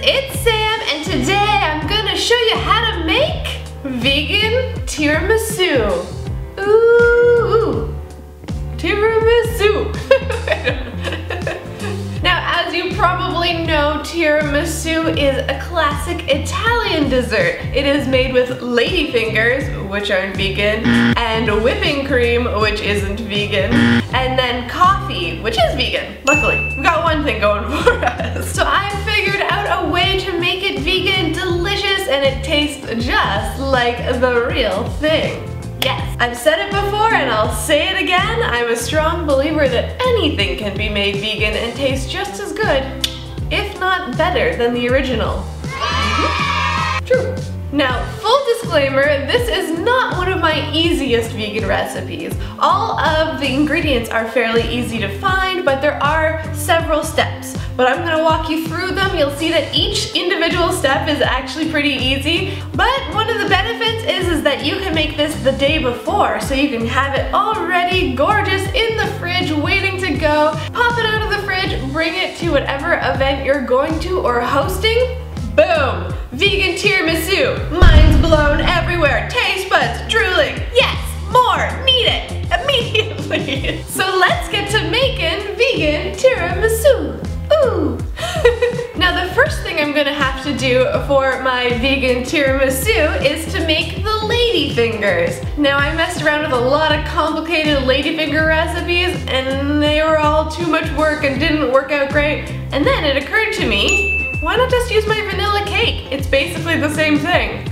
it's Sam, and today I'm gonna show you how to make vegan tiramisu. Ooh, tiramisu. Now, as you probably know, tiramisu is a classic Italian dessert. It is made with ladyfingers, which aren't vegan, and whipping cream, which isn't vegan, and then coffee, which is vegan. Luckily, we've got one thing going for us. So I figured out a way to make it vegan, delicious, and it tastes just like the real thing. Yes, I've said it before and I'll say it again. I'm a strong believer that anything can be made vegan and taste just as good, if not better, than the original. True. Now, full disclaimer, this is not one of my easiest vegan recipes. All of the ingredients are fairly easy to find, but there are several steps. But I'm gonna walk you through them. You'll see that each individual step is actually pretty easy. But one of the benefits is that you can make this the day before, so you can have it already gorgeous in the fridge, waiting to go. Pop it out of the fridge, bring it to whatever event you're going to or hosting. Boom! Vegan tiramisu. Minds blown everywhere. Taste buds drooling. Yes, more. Need it immediately. So let's get to making vegan tiramisu. Ooh! Now the first thing I'm gonna have to do for my vegan tiramisu is to make the ladyfingers. Now I messed around with a lot of complicated ladyfinger recipes and they were all too much work and didn't work out great. And then it occurred to me, why not just use my vanilla cake? It's basically the same thing.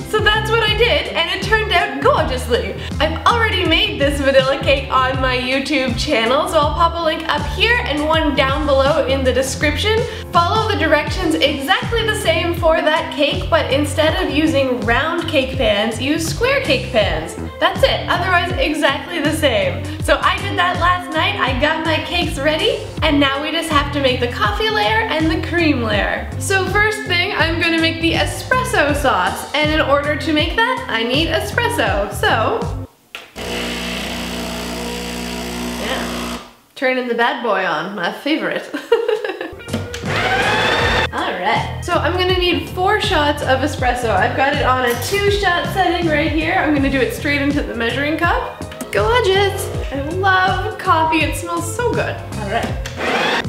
So that's what I did, and it turned out gorgeously. I've already made this vanilla cake on my YouTube channel, so I'll pop a link up here and one down below in the description. Follow the directions exactly the same for that cake, but instead of using round cake pans, use square cake pans. That's it, otherwise exactly the same. So I did that last night, I got my cakes ready, and now we just have to make the coffee layer and the cream layer. So first thing, I'm gonna make the espresso sauce, and in order to make that, I need espresso. So, yeah, turning the bad boy on, my favorite. Alright, so I'm gonna need 4 shots of espresso. I've got it on a 2-shot setting right here. I'm gonna do it straight into the measuring cup. Gorgeous! I love coffee, it smells so good. Alright,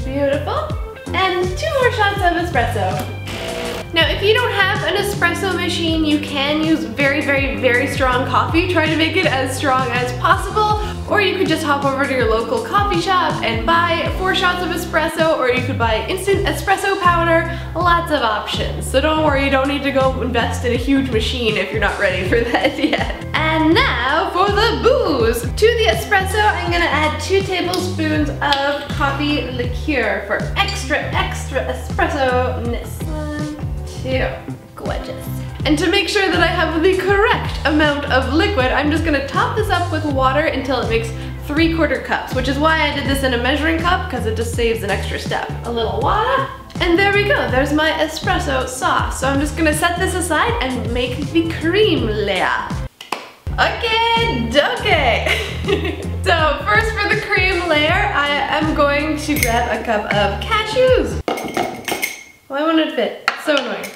beautiful. And 2 more shots of espresso. Now, if you don't have an espresso machine, you can use very, very, very strong coffee. Try to make it as strong as possible, or you could just hop over to your local coffee shop and buy 4 shots of espresso, or you could buy instant espresso powder. Lots of options. So don't worry, you don't need to go invest in a huge machine if you're not ready for that yet. And now for the booze. To the espresso, I'm gonna add 2 tablespoons of coffee liqueur for extra espresso-ness. 2. Gorgeous. And to make sure that I have the correct amount of liquid, I'm just gonna top this up with water until it makes 3/4 cups, which is why I did this in a measuring cup, because it just saves an extra step. A little water, and there we go, there's my espresso sauce. So I'm just gonna set this aside and make the cream layer. Okay, So first for the cream layer, I am going to grab a cup of cashews. Why won't it fit? So annoying.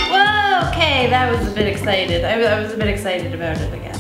Whoa, okay, that was a bit excited. I was a bit excited about it again.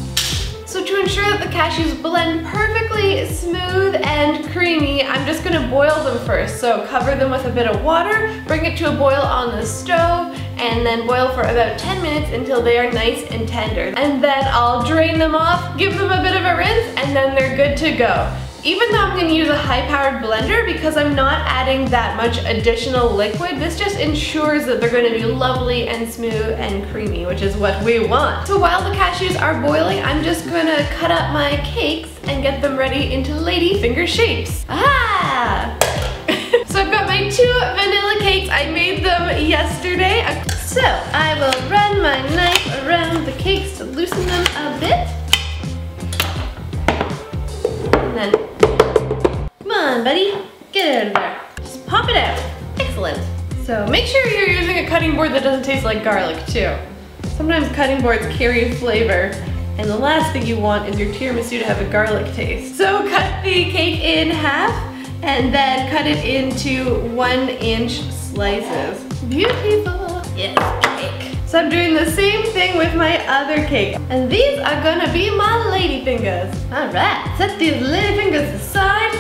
So to ensure that the cashews blend perfectly smooth and creamy, I'm just gonna boil them first. So cover them with a bit of water, bring it to a boil on the stove, and then boil for about 10 minutes until they are nice and tender. And then I'll drain them off, give them a bit of a rinse, and then they're good to go. Even though I'm going to use a high-powered blender, because I'm not adding that much additional liquid, this just ensures that they're going to be lovely and smooth and creamy, which is what we want. So while the cashews are boiling, I'm just going to cut up my cakes and get them ready into ladyfinger shapes. Ah! So I've got my 2 vanilla cakes. I made them yesterday. So I will run my knife around the cakes to loosen them a bit. And then, come on buddy, get out of there. Just pop it out. Excellent. So make sure you're using a cutting board that doesn't taste like garlic too. Sometimes cutting boards carry flavor, and the last thing you want is your tiramisu to have a garlic taste. So cut the cake in half, and then cut it into 1-inch slices. Beautiful. Yes, cake. So I'm doing the same thing with my other cake. And these are gonna be my lady fingers. All right, set these lady fingers aside.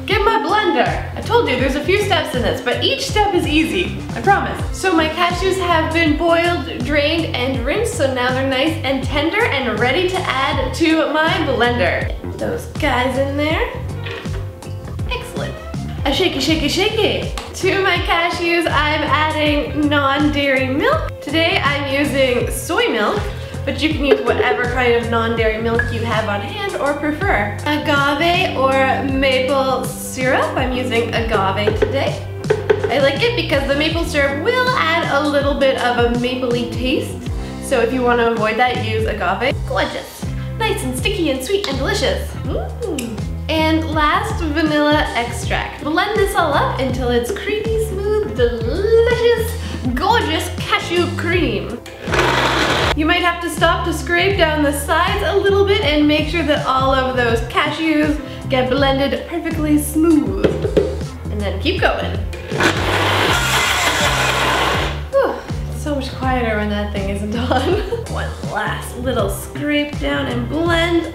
Get my blender. I told you there's a few steps in this, but each step is easy, I promise. So my cashews have been boiled, drained, and rinsed, so now they're nice and tender and ready to add to my blender. Get those guys in there. Excellent. A shaky, shaky, shaky. To my cashews, I'm adding non-dairy milk. Today I'm using soy milk, but you can use whatever kind of non-dairy milk you have on hand or prefer. Agave or maple syrup. I'm using agave today. I like it because the maple syrup will add a little bit of a mapley taste. So if you want to avoid that, use agave. Gorgeous. Nice and sticky and sweet and delicious. And last, vanilla extract. Blend this all up until it's creamy, smooth, delicious, gorgeous cashew cream. You might have to stop to scrape down the sides a little bit and make sure that all of those cashews get blended perfectly smooth. And then keep going. Whew, it's so much quieter when that thing isn't on. One last little scrape down and blend.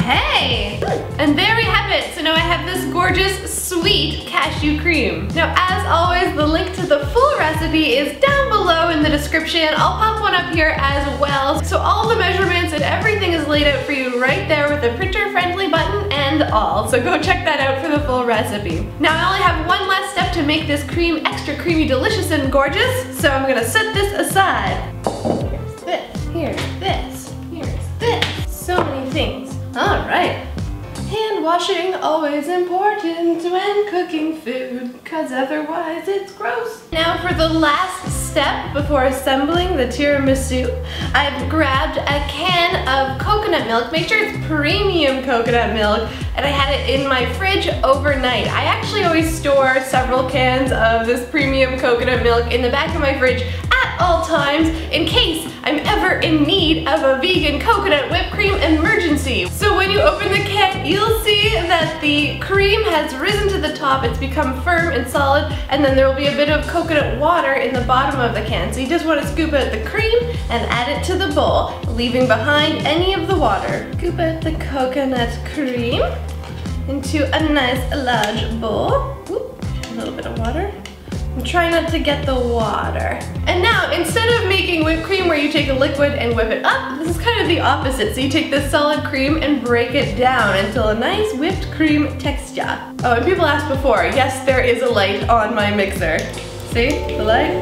Okay, and there we have it. So now I have this gorgeous, sweet cashew cream. Now, as always, the link to the full recipe is down below in the description. I'll pop one up here as well. So all the measurements and everything is laid out for you right there with a printer-friendly button and all. So go check that out for the full recipe. Now, I only have one last step to make this cream extra creamy, delicious, and gorgeous. So I'm gonna set this aside. Here's this, here's this, here's this. So many things. All right. Hand washing, always important when cooking food, because otherwise it's gross. Now for the last step before assembling the tiramisu, I've grabbed a can of coconut milk. Make sure it's premium coconut milk, and I had it in my fridge overnight. I actually always store several cans of this premium coconut milk in the back of my fridge at all times in case I'm ever in need of a vegan coconut whipped cream emergency. So when you open the can, you'll see that the cream has risen to the top, it's become firm and solid, and then there will be a bit of coconut water in the bottom of the can. So you just want to scoop out the cream and add it to the bowl, leaving behind any of the water. Scoop out the coconut cream into a nice large bowl. Whoop, a little bit of water. And try not to get the water. And now, instead of making whipped cream where you take a liquid and whip it up, this is kind of the opposite. So you take this solid cream and break it down until a nice whipped cream texture. Oh, and people asked before, yes, there is a light on my mixer. See, the light?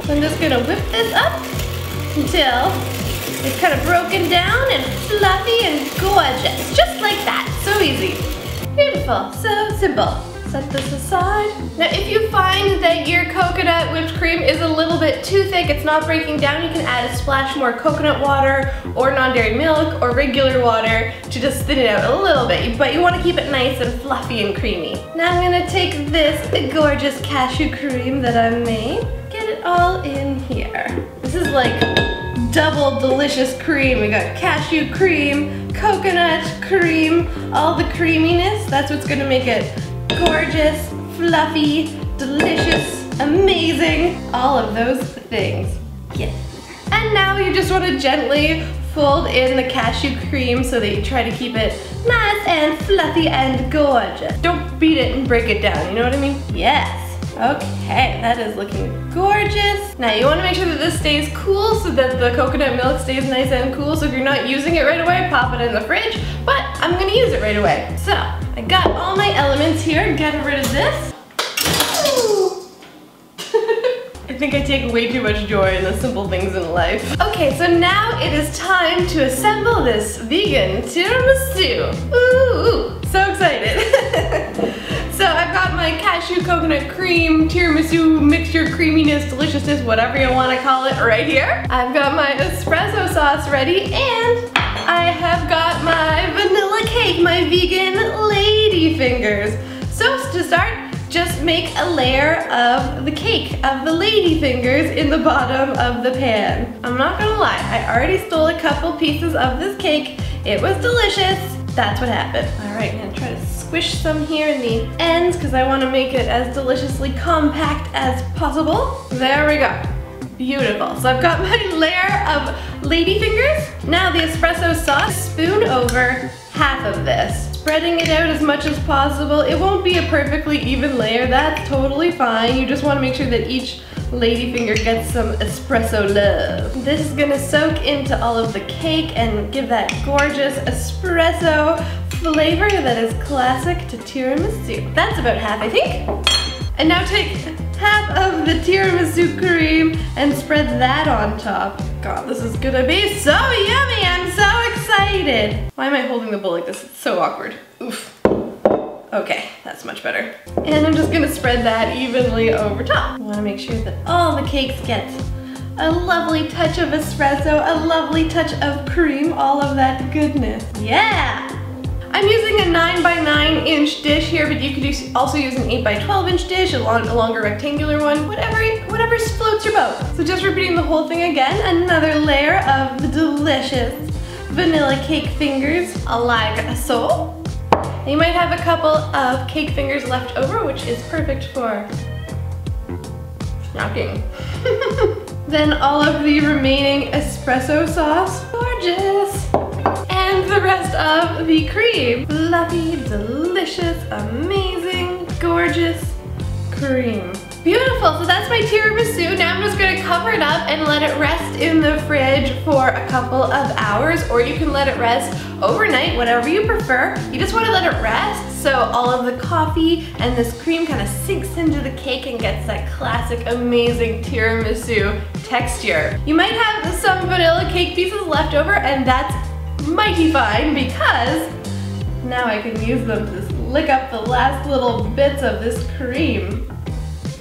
So I'm just gonna whip this up until it's kind of broken down and fluffy and gorgeous. Just like that, so easy. Beautiful, so simple. Set this aside. Now if you find that your coconut whipped cream is a little bit too thick, it's not breaking down, you can add a splash more coconut water or non-dairy milk or regular water to just thin it out a little bit, but you want to keep it nice and fluffy and creamy. Now I'm going to take this gorgeous cashew cream that I've made, get it all in here. This is like double delicious cream. We got cashew cream, coconut cream, all the creaminess. That's what's going to make it gorgeous, fluffy, delicious, amazing, all of those things. Yes. And now you just want to gently fold in the cashew cream so that you try to keep it nice and fluffy and gorgeous. Don't beat it and break it down, you know what I mean? Yes. Okay, that is looking gorgeous. Now you want to make sure that this stays cool so that the coconut milk stays nice and cool. So if you're not using it right away, pop it in the fridge, but I'm going to use it right away. So I got all my elements here, getting rid of this. I think I take way too much joy in the simple things in life. Okay, so now it is time to assemble this vegan tiramisu. Ooh, so excited. So I've got my cashew coconut cream tiramisu mixture, creaminess, deliciousness, whatever you want to call it, right here. I've got my espresso sauce ready, and I have got my vanilla cake, my vegan lady fingers. So to start, just make a layer of the cake, of the lady fingers in the bottom of the pan. I'm not gonna lie, I already stole a couple pieces of this cake. It was delicious. That's what happened. All right, I'm gonna try to squish some here in the ends because I want to make it as deliciously compact as possible. There we go. Beautiful. So I've got my layer of ladyfingers. Now the espresso sauce, spoon over half of this. Spreading it out as much as possible. It won't be a perfectly even layer, that's totally fine. You just want to make sure that each ladyfinger gets some espresso love. This is gonna soak into all of the cake and give that gorgeous espresso flavor that is classic to tiramisu. That's about half, I think. And now take half of the tiramisu cream and spread that on top. God, this is gonna be so yummy. I'm so excited. Why am I holding the bowl like this? It's so awkward. Oof. Okay, that's much better. And I'm just gonna spread that evenly over top. I wanna make sure that all the cakes get a lovely touch of espresso, a lovely touch of cream, all of that goodness. Yeah! I'm using a 9x9 inch dish here, but you could also use an 8x12 inch dish, a longer rectangular one, whatever floats your boat. So just repeating the whole thing again, another layer of the delicious vanilla cake fingers, like so. You might have a couple of cake fingers left over, which is perfect for snacking. Then all of the remaining espresso sauce, gorgeous. And the rest of the cream. Fluffy, delicious, amazing, gorgeous cream. Beautiful, so that's my tiramisu. Now I'm just gonna cover it up and let it rest in the fridge for a couple of hours, or you can let it rest overnight, whatever you prefer. You just wanna let it rest so all of the coffee and this cream kind of sinks into the cake and gets that classic, amazing tiramisu texture. You might have some vanilla cake pieces left over, and that's mighty fine because now I can use them to lick up the last little bits of this cream.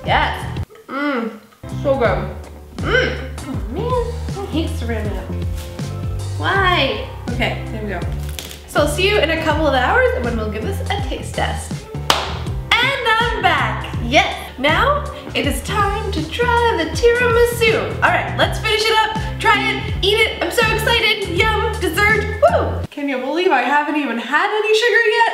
Yes. So good. Oh man, I hate ceramic. Why? Okay, there we go. So I'll see you in a couple of hours and when we'll give this a taste test. And I'm back. Yes. Now it is time to try the tiramisu. All right, let's finish it up, try it, eat it. I'm so excited. Yum, dessert, woo. Can you believe I haven't even had any sugar yet?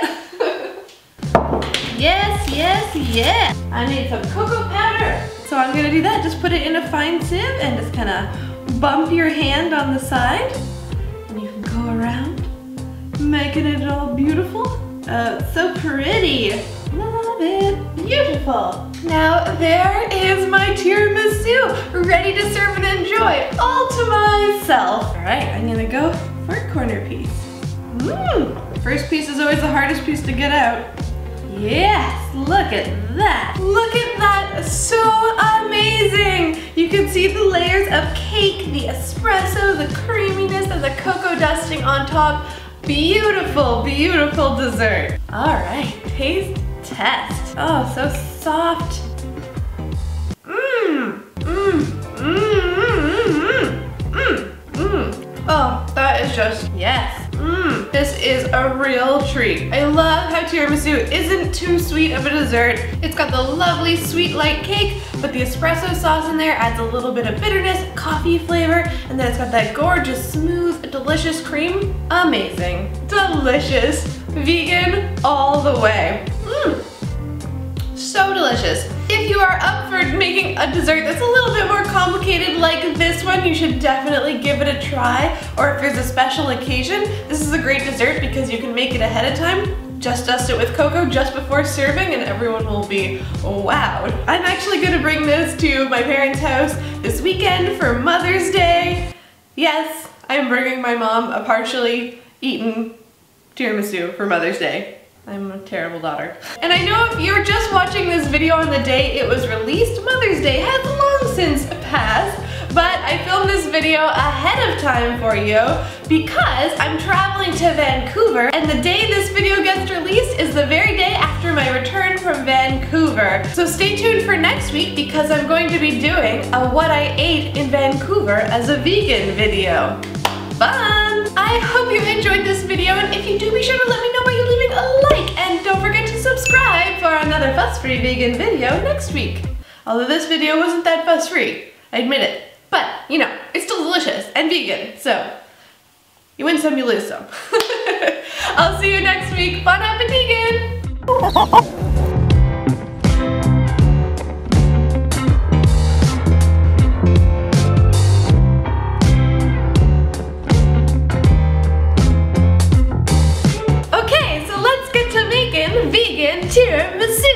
Yes, yes, yes. I need some cocoa powder. So I'm gonna do that. Just put it in a fine sieve and just kind of bump your hand on the side. And you can go around, making it all beautiful. It's so pretty. Love it. Beautiful. Now there is my tiramisu, ready to serve and enjoy all to myself. All right, I'm gonna go for a corner piece. First piece is always the hardest piece to get out. Yes, look at that. Look at that, so amazing. You can see the layers of cake, the espresso, the creaminess, and the cocoa dusting on top. Beautiful, beautiful dessert. All right, taste test. Oh, so soft. Oh, that is just, yes. This is a real treat. I love how tiramisu isn't too sweet of a dessert. It's got the lovely sweet light cake, but the espresso sauce in there adds a little bit of bitterness, coffee flavor, and then it's got that gorgeous, smooth, delicious cream. Amazing. Delicious. Vegan all the way. So delicious. If you are up for making a dessert that's a little bit more complicated like this one, you should definitely give it a try. Or if there's a special occasion, this is a great dessert because you can make it ahead of time. Just dust it with cocoa just before serving and everyone will be wowed. I'm actually gonna bring this to my parents' house this weekend for Mother's Day. Yes, I'm bringing my mom a partially eaten tiramisu for Mother's Day. I'm a terrible daughter. And I know if you're just watching this video on the day it was released, Mother's Day has long since passed, but I filmed this video ahead of time for you because I'm traveling to Vancouver, and the day this video gets released is the very day after my return from Vancouver. So stay tuned for next week because I'm going to be doing a what I ate in Vancouver as a vegan video. Fun! I hope you enjoyed this video, and if you do, be sure to let me know by you leaving a like, and don't forget to subscribe for another fuss-free vegan video next week. Although this video wasn't that fuss-free, I admit it. But, you know, it's still delicious and vegan, so you win some, you lose some. I'll see you next week. Bon appetit! Okay, so let's get to making vegan tiramisu.